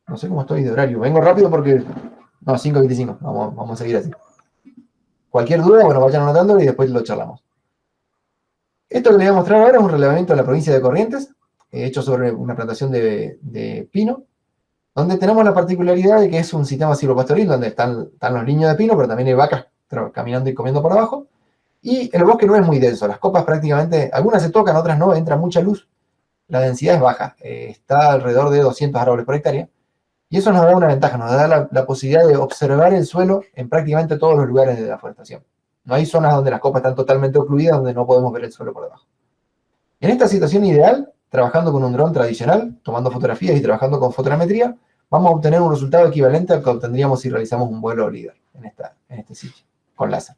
No sé cómo estoy de horario. Vengo rápido porque... No, 5:25. Vamos a seguir así. Cualquier duda, bueno, vayan anotando y después lo charlamos. Esto que les voy a mostrar ahora es un relevamiento de la provincia de Corrientes, hecho sobre una plantación de pino, donde tenemos la particularidad de que es un sistema silvopastoril, donde están los liños de pino, pero también hay vacas caminando y comiendo por abajo, y el bosque no es muy denso, las copas prácticamente, algunas se tocan, otras no, entra mucha luz, la densidad es baja, está alrededor de 200 árboles por hectárea, y eso nos da una ventaja, nos da la posibilidad de observar el suelo en prácticamente todos los lugares de la forestación. No hay zonas donde las copas están totalmente ocluidas, donde no podemos ver el suelo por debajo. En esta situación ideal, trabajando con un dron tradicional, tomando fotografías y trabajando con fotogrametría, vamos a obtener un resultado equivalente al que obtendríamos si realizamos un vuelo LiDAR en este sitio, con láser.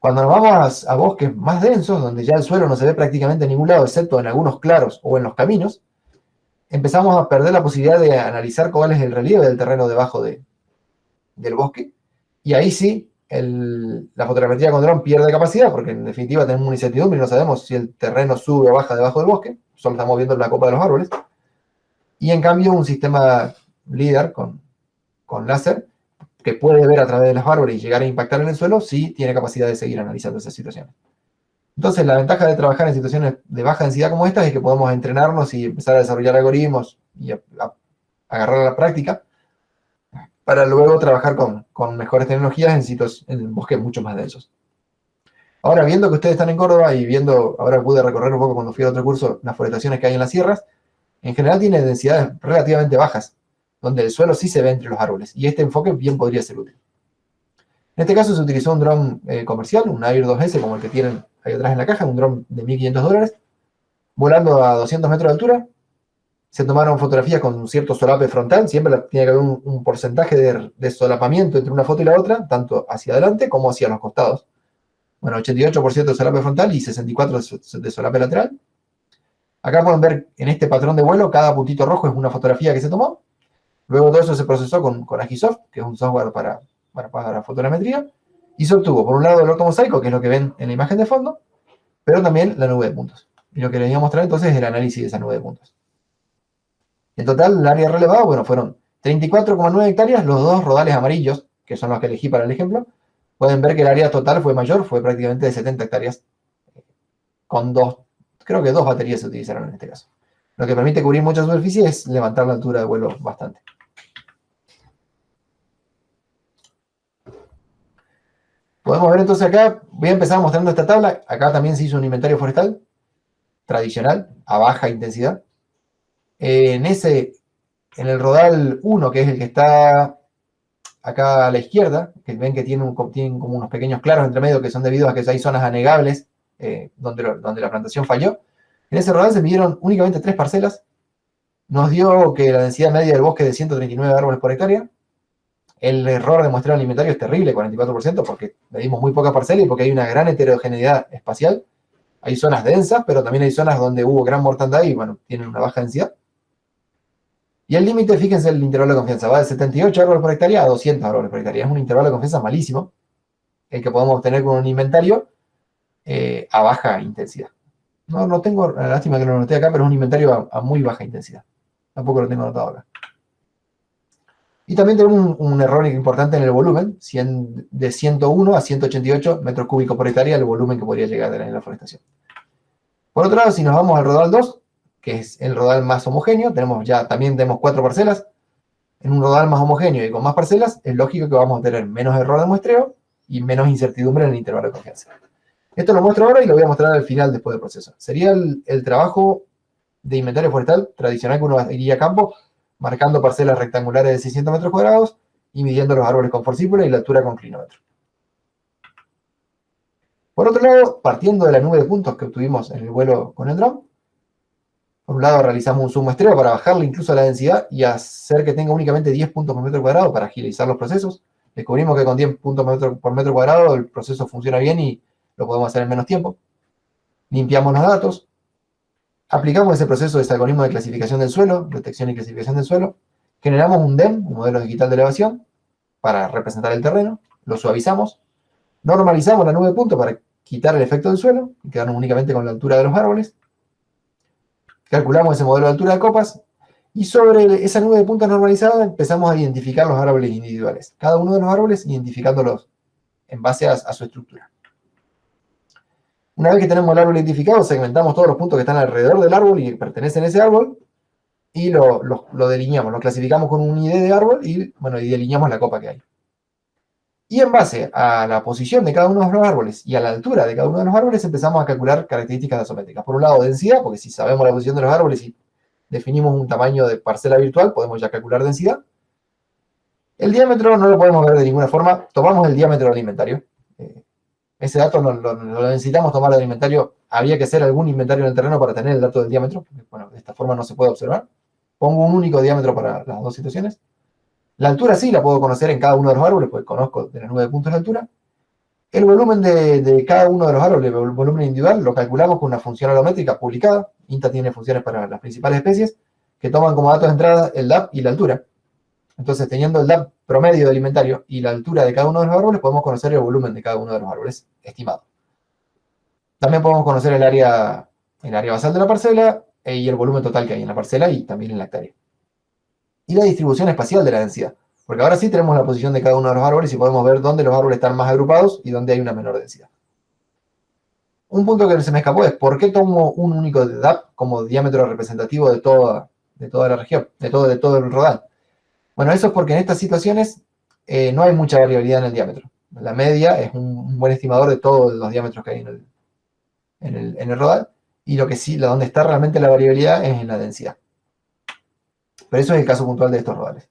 Cuando nos vamos a bosques más densos, donde ya el suelo no se ve prácticamente en ningún lado, excepto en algunos claros o en los caminos, empezamos a perder la posibilidad de analizar cuál es el relieve del terreno debajo del bosque, y ahí sí, la fotogrametría con dron pierde capacidad, porque en definitiva tenemos una incertidumbre y no sabemos si el terreno sube o baja debajo del bosque, solo estamos viendo la copa de los árboles, y en cambio un sistema LiDAR con láser, que puede ver a través de los árboles y llegar a impactar en el suelo, sí tiene capacidad de seguir analizando esas situaciones. Entonces, la ventaja de trabajar en situaciones de baja densidad como estas es que podemos entrenarnos y empezar a desarrollar algoritmos y agarrar a la práctica para luego trabajar con mejores tecnologías en bosques mucho más densos. Ahora, viendo que ustedes están en Córdoba y viendo, ahora pude recorrer un poco cuando fui a otro curso, las forestaciones que hay en las sierras, en general tiene densidades relativamente bajas, donde el suelo sí se ve entre los árboles, y este enfoque bien podría ser útil. En este caso se utilizó un dron comercial, un Air 2S, como el que tienen ahí atrás en la caja, un dron de $1.500, volando a 200 metros de altura. Se tomaron fotografías con un cierto solape frontal, siempre tiene que haber un porcentaje de solapamiento entre una foto y la otra, tanto hacia adelante como hacia los costados. Bueno, 88% de solape frontal y 64% de solape lateral. Acá pueden ver en este patrón de vuelo, cada puntito rojo es una fotografía que se tomó. Luego todo eso se procesó con Agisoft, que es un software para fotogrametría, y se obtuvo, por un lado, el ortomosaico, que es lo que ven en la imagen de fondo, pero también la nube de puntos. Y lo que les voy a mostrar entonces es el análisis de esa nube de puntos. En total, el área relevada, bueno, fueron 34,9 hectáreas, los dos rodales amarillos, que son los que elegí para el ejemplo. Pueden ver que el área total fue mayor, fue prácticamente de 70 hectáreas, con creo que dos baterías se utilizaron en este caso. Lo que permite cubrir mucha superficie es levantar la altura de vuelo bastante. Podemos ver entonces acá, voy a empezar mostrando esta tabla. Acá también se hizo un inventario forestal tradicional, a baja intensidad. En el rodal 1, que es el que está acá a la izquierda, que ven que tienen como unos pequeños claros entre medio que son debido a que hay zonas anegables donde la plantación falló. En ese rodal se midieron únicamente 3 parcelas. Nos dio que la densidad media del bosque es de 139 árboles por hectárea. El error de muestreo al inventario es terrible, 44%, porque medimos muy poca parcela y porque hay una gran heterogeneidad espacial. Hay zonas densas, pero también hay zonas donde hubo gran mortandad y, bueno, tienen una baja densidad. Y el límite, fíjense el intervalo de confianza, va de 78 árboles por hectárea a 200 árboles por hectárea. Es un intervalo de confianza malísimo, el que podemos obtener con un inventario a baja intensidad. No tengo, lástima que no lo noté acá, pero es un inventario a muy baja intensidad. Tampoco lo tengo anotado acá. Y también tenemos un error importante en el volumen, de 101 a 188 metros cúbicos por hectárea, el volumen que podría llegar en la forestación. Por otro lado, si nos vamos al rodal 2, que es el rodal más homogéneo, también tenemos 4 parcelas. En un rodal más homogéneo y con más parcelas, es lógico que vamos a tener menos error de muestreo y menos incertidumbre en el intervalo de confianza. Esto lo muestro ahora y lo voy a mostrar al final después del proceso. Sería el trabajo de inventario forestal tradicional que uno iría a campo, marcando parcelas rectangulares de 600 metros cuadrados y midiendo los árboles con forcípula y la altura con clinómetro. Por otro lado, partiendo de la nube de puntos que obtuvimos en el vuelo con el dron, por un lado realizamos un submuestreo para bajarle incluso la densidad y hacer que tenga únicamente 10 puntos por metro cuadrado para agilizar los procesos. Descubrimos que con 10 puntos por metro cuadrado el proceso funciona bien y lo podemos hacer en menos tiempo. Limpiamos los datos. Aplicamos ese proceso de ese algoritmo de clasificación del suelo, detección y clasificación del suelo. Generamos un DEM, un modelo digital de elevación, para representar el terreno. Lo suavizamos. Normalizamos la nube de puntos para quitar el efecto del suelo y quedarnos únicamente con la altura de los árboles. Calculamos ese modelo de altura de copas Y sobre esa nube de puntos normalizada empezamos a identificar los árboles individuales. Cada uno de los árboles identificándolos en base a su estructura. Una vez que tenemos el árbol identificado, segmentamos todos los puntos que están alrededor del árbol y que pertenecen a ese árbol y lo delineamos, lo clasificamos con un ID de árbol y, bueno, y delineamos la copa que hay. Y en base a la posición de cada uno de los árboles y a la altura de cada uno de los árboles empezamos a calcular características asométricas. Por un lado, densidad, porque si sabemos la posición de los árboles y definimos un tamaño de parcela virtual, podemos ya calcular densidad. El diámetro no lo podemos ver de ninguna forma, tomamos el diámetro del inventario. Ese dato lo necesitamos tomar del inventario. Había que hacer algún inventario en el terreno para tener el dato del diámetro, porque, bueno, de esta forma no se puede observar. Pongo un único diámetro para las dos situaciones. La altura sí la puedo conocer en cada uno de los árboles, porque conozco de la nube de puntos la altura. El volumen de cada uno de los árboles, el volumen individual, lo calculamos con una función alométrica publicada. INTA tiene funciones para las principales especies, que toman como datos de entrada el DAP y la altura. Entonces, teniendo el DAP promedio del inventario y la altura de cada uno de los árboles, podemos conocer el volumen de cada uno de los árboles estimado. También podemos conocer el área basal de la parcela y el volumen total que hay en la parcela y también en la hectárea. Y la distribución espacial de la densidad, porque ahora sí tenemos la posición de cada uno de los árboles y podemos ver dónde los árboles están más agrupados y dónde hay una menor densidad. Un punto que se me escapó es por qué tomo un único DAP como diámetro representativo de toda la región, de todo el rodal. Bueno, eso es porque en estas situaciones no hay mucha variabilidad en el diámetro. La media es un buen estimador de todos los diámetros que hay en el rodal, y lo que sí, donde está realmente la variabilidad es en la densidad. Pero eso es el caso puntual de estos rodales.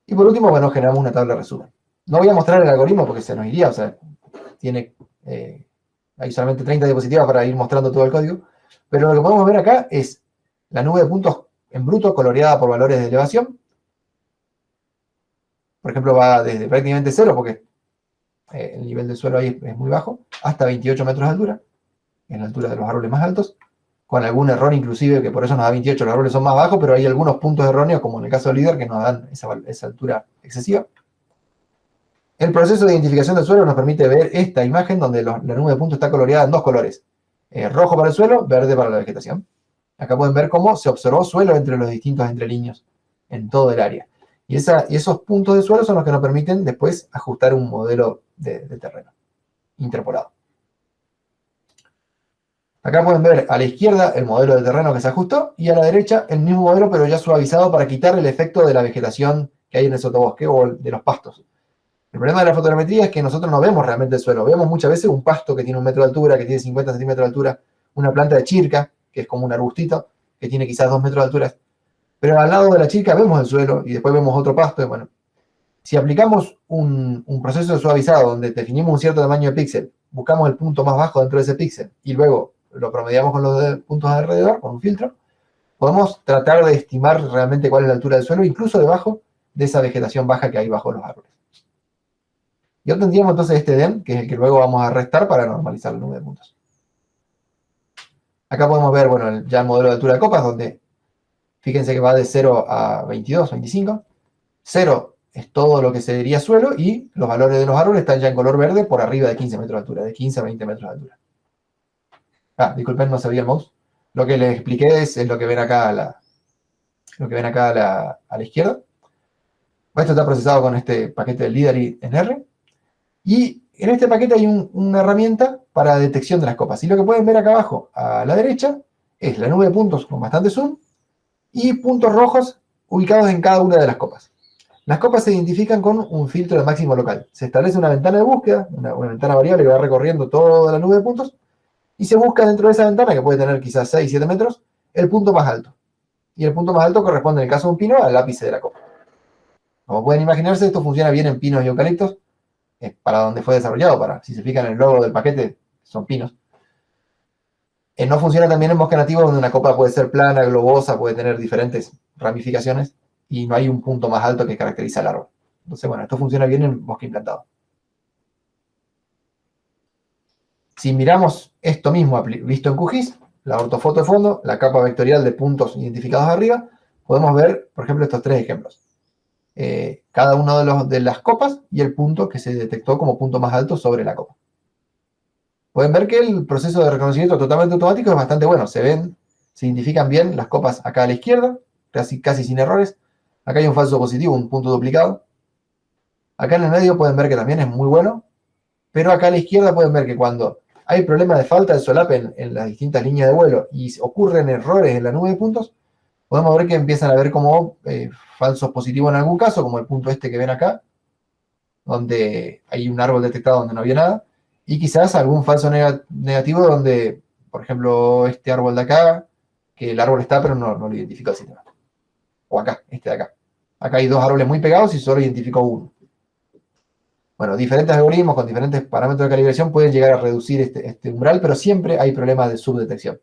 Y por último, bueno, generamos una tabla de resumen. No voy a mostrar el algoritmo porque se nos iría, o sea, hay solamente 30 diapositivas para ir mostrando todo el código, pero lo que podemos ver acá es la nube de puntos en bruto coloreada por valores de elevación. Por ejemplo, va desde prácticamente cero, porque el nivel del suelo ahí es muy bajo, hasta 28 metros de altura, en la altura de los árboles más altos, con algún error inclusive, que por eso nos da 28, los árboles son más bajos, pero hay algunos puntos erróneos, como en el caso del líder, que nos dan esa altura excesiva. El proceso de identificación del suelo nos permite ver esta imagen donde la nube de puntos está coloreada en dos colores, rojo para el suelo, verde para la vegetación. Acá pueden ver cómo se observó suelo entre los distintos entreliños en todo el área. Y esos puntos de suelo son los que nos permiten después ajustar un modelo de terreno interpolado. Acá pueden ver a la izquierda el modelo de terreno que se ajustó y a la derecha el mismo modelo pero ya suavizado para quitar el efecto de la vegetación que hay en el sotobosque o de los pastos. El problema de la fotogrametría es que nosotros no vemos realmente el suelo. Vemos muchas veces un pasto que tiene 1 metro de altura, que tiene 50 centímetros de altura, una planta de chirca, que es como un arbustito, que tiene quizás 2 metros de altura. Pero al lado de la chirca vemos el suelo y después vemos otro pasto. Y bueno, si aplicamos un proceso de suavizado donde definimos un cierto tamaño de píxel, buscamos el punto más bajo dentro de ese píxel y luego lo promediamos con los puntos alrededor, con un filtro, podemos tratar de estimar realmente cuál es la altura del suelo, incluso debajo de esa vegetación baja que hay bajo los árboles. Y obtendríamos entonces este DEM, que es el que luego vamos a restar para normalizar la nube de puntos. Acá podemos ver, bueno, ya el modelo de altura de copas, donde fíjense que va de 0 a 22, 25. 0 es todo lo que se diría suelo y los valores de los árboles están ya en color verde por arriba de 15 metros de altura, de 15 a 20 metros de altura. Disculpen, no se veía el mouse. Lo que les expliqué es lo que ven acá a la izquierda. Esto está procesado con este paquete del LIDAR en R. Y en este paquete hay una herramienta para detección de las copas. Y lo que pueden ver acá abajo, a la derecha, es la nube de puntos con bastante zoom y puntos rojos ubicados en cada una de las copas. Las copas se identifican con un filtro de máximo local. Se establece una ventana de búsqueda, una ventana variable que va recorriendo toda la nube de puntos, y se busca dentro de esa ventana, que puede tener quizás 6, 7 metros, el punto más alto. Y el punto más alto corresponde, en el caso de un pino, al ápice de la copa. Como pueden imaginarse, esto funciona bien en pinos y eucaliptos, para donde fue desarrollado, si se fijan en el logo del paquete, son pinos. No funciona también en bosque nativo, donde una copa puede ser plana, globosa, puede tener diferentes ramificaciones, y no hay un punto más alto que caracteriza el árbol. Entonces, bueno, esto funciona bien en bosque implantado. Si miramos esto mismo visto en QGIS, la ortofoto de fondo, la capa vectorial de puntos identificados arriba, podemos ver, por ejemplo, estos tres ejemplos. Cada uno de las copas y el punto que se detectó como punto más alto sobre la copa. Pueden ver que el proceso de reconocimiento totalmente automático es bastante bueno. Se ven Se identifican bien las copas acá a la izquierda, casi sin errores. Acá hay un falso positivo, un punto duplicado. Acá en el medio pueden ver que también es muy bueno, pero acá a la izquierda pueden ver que cuando hay problemas de falta de solape en las distintas líneas de vuelo y ocurren errores en la nube de puntos, podemos ver que empiezan a ver como falsos positivos en algún caso, como el punto este que ven acá, donde hay un árbol detectado donde no había nada, y quizás algún falso negativo donde, por ejemplo, este árbol de acá, que el árbol está pero no lo identifica el sistema. O acá, este de acá. Acá hay dos árboles muy pegados y solo identificó uno. Bueno, diferentes algoritmos con diferentes parámetros de calibración pueden llegar a reducir este umbral, pero siempre hay problemas de subdetección.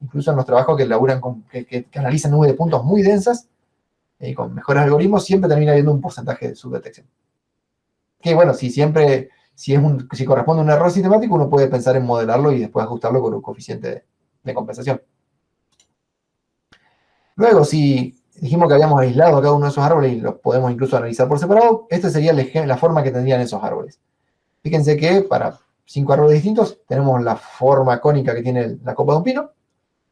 Incluso en los trabajos que elaboran que analizan nubes de puntos muy densas, con mejores algoritmos, siempre termina habiendo un porcentaje de subdetección. Que bueno, si corresponde a un error sistemático, uno puede pensar en modelarlo y después ajustarlo con un coeficiente de compensación. Luego, si dijimos que habíamos aislado cada uno de esos árboles y los podemos incluso analizar por separado, esta sería la forma que tendrían esos árboles. Fíjense que para 5 árboles distintos tenemos la forma cónica que tiene la copa de un pino,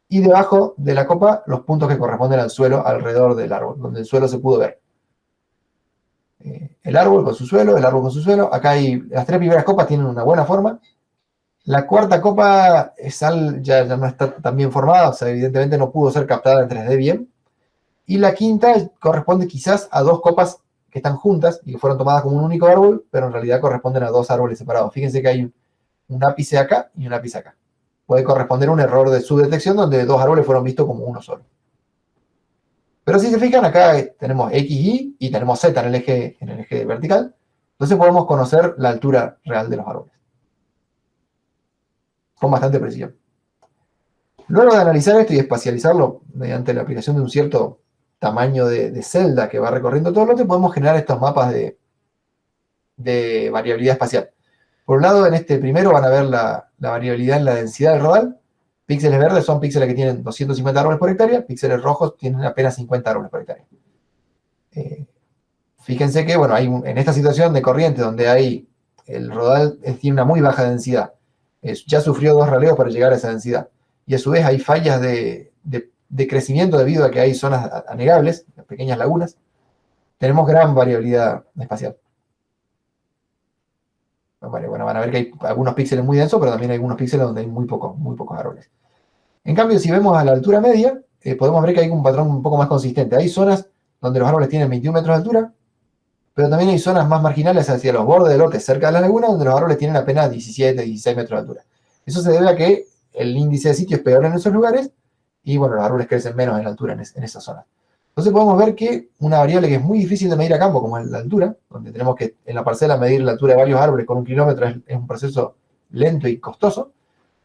y debajo de la copa los puntos que corresponden al suelo alrededor del árbol, donde el suelo se pudo ver. El árbol con su suelo, el árbol con su suelo. Acá las 3 primeras copas tienen una buena forma. La cuarta copa ya no está tan bien formada, o sea, evidentemente no pudo ser captada en 3D bien. Y la quinta corresponde quizás a 2 copas que están juntas y que fueron tomadas como un único árbol, pero en realidad corresponden a 2 árboles separados. Fíjense que hay un ápice acá y un ápice acá. Puede corresponder a un error de subdetección donde 2 árboles fueron vistos como uno solo. Pero si se fijan, acá tenemos X, Y y tenemos Z en el eje vertical. Entonces podemos conocer la altura real de los árboles con bastante precisión. Luego de analizar esto y espacializarlo mediante la aplicación de un cierto tamaño de celda que va recorriendo todo el lote, podemos generar estos mapas de variabilidad espacial. Por un lado, en este primero van a ver la variabilidad en la densidad del rodal. Píxeles verdes son píxeles que tienen 250 árboles por hectárea, píxeles rojos tienen apenas 50 árboles por hectárea. Fíjense que, bueno, en esta situación de corriente donde el rodal tiene una muy baja densidad, ya sufrió 2 raleos para llegar a esa densidad, y a su vez hay fallas de crecimiento debido a que hay zonas anegables, pequeñas lagunas, tenemos gran variabilidad espacial. Bueno, van a ver que hay algunos píxeles muy densos, pero también hay algunos píxeles donde hay muy pocos árboles. En cambio, si vemos a la altura media, podemos ver que hay un patrón un poco más consistente. Hay zonas donde los árboles tienen 21 metros de altura, pero también hay zonas más marginales hacia los bordes del lote, cerca de la laguna, donde los árboles tienen apenas 17, 16 metros de altura. Eso se debe a que el índice de sitio es peor en esos lugares, y bueno, los árboles crecen menos en altura en esas zonas. Entonces podemos ver que una variable que es muy difícil de medir a campo, como es la altura, donde tenemos que en la parcela medir la altura de varios árboles con 1 kilómetro, es un proceso lento y costoso,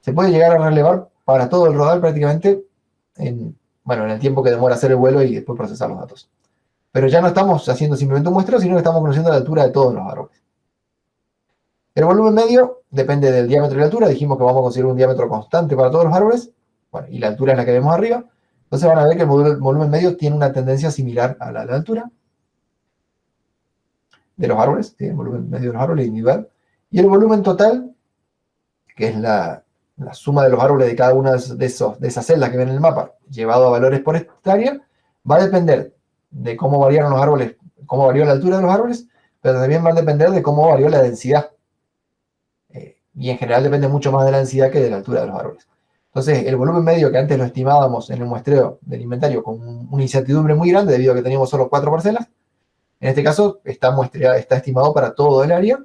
se puede llegar a relevar para todo el rodal prácticamente en el tiempo que demora hacer el vuelo y después procesar los datos. Pero ya no estamos haciendo simplemente un muestreo, sino que estamos conociendo la altura de todos los árboles. El volumen medio depende del diámetro y la altura. Dijimos que vamos a conseguir un diámetro constante para todos los árboles. Bueno, y la altura es la que vemos arriba. Entonces van a ver que el volumen medio tiene una tendencia similar a la altura de los árboles, tiene el volumen medio de los árboles individual. Y el volumen total, que es la suma de los árboles de cada una de esas celdas que ven en el mapa, llevado a valores por hectárea, va a depender de cómo variaron los árboles, cómo varió la altura de los árboles, pero también va a depender de cómo varió la densidad. Y en general depende mucho más de la densidad que de la altura de los árboles. Entonces, el volumen medio que antes lo estimábamos en el muestreo del inventario con una incertidumbre muy grande debido a que teníamos solo 4 parcelas, en este caso está estimado para todo el área,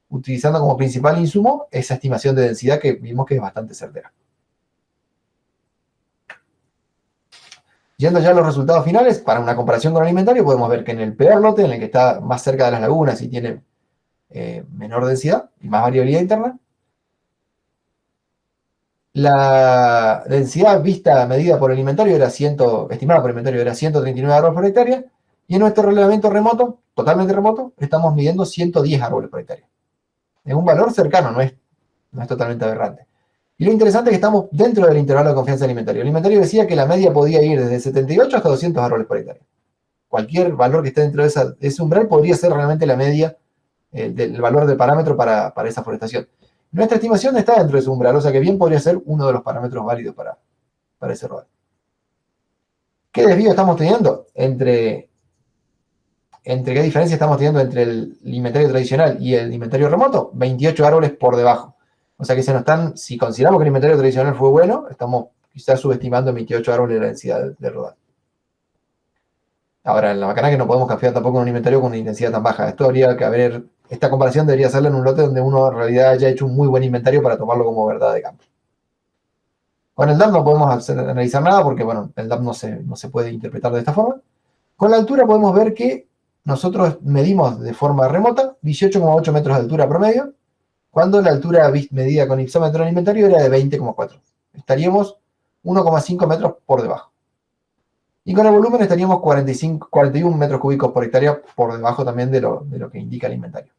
utilizando como principal insumo esa estimación de densidad que vimos que es bastante certera. Yendo ya a los resultados finales, para una comparación con el inventario, podemos ver que en el peor lote, en el que está más cerca de las lagunas y tiene menor densidad y más variabilidad interna, la densidad medida por el inventario estimada por el inventario era 139 árboles por hectárea, y en nuestro relevamiento remoto, totalmente remoto, estamos midiendo 110 árboles por hectárea. Es un valor cercano, no es totalmente aberrante. Y lo interesante es que estamos dentro del intervalo de confianza del inventario. El inventario decía que la media podía ir desde 78 hasta 200 árboles por hectárea. Cualquier valor que esté dentro de ese umbral podría ser realmente la media del valor de parámetro para esa forestación. Nuestra estimación está dentro de ese umbral, o sea que bien podría ser uno de los parámetros válidos para ese rodal. ¿Qué desvío estamos teniendo entre qué diferencia estamos teniendo entre el inventario tradicional y el inventario remoto? 28 árboles por debajo. O sea que se nos están, si consideramos que el inventario tradicional fue bueno, estamos quizás subestimando en 28 árboles la densidad de rodar. Ahora, en la macana que no podemos confiar tampoco en un inventario con una intensidad tan baja. Esto habría que haber, esta comparación debería hacerla en un lote donde uno en realidad haya hecho un muy buen inventario para tomarlo como verdad de campo. Con el DAP no podemos analizar nada porque, bueno, el DAP no se puede interpretar de esta forma. Con la altura podemos ver que nosotros medimos de forma remota 18,8 metros de altura promedio, cuando la altura medida con ipsómetro en el inventario era de 20,4. Estaríamos 1,5 metros por debajo. Y con el volumen estaríamos 41 metros cúbicos por hectárea por debajo también de lo que indica el inventario.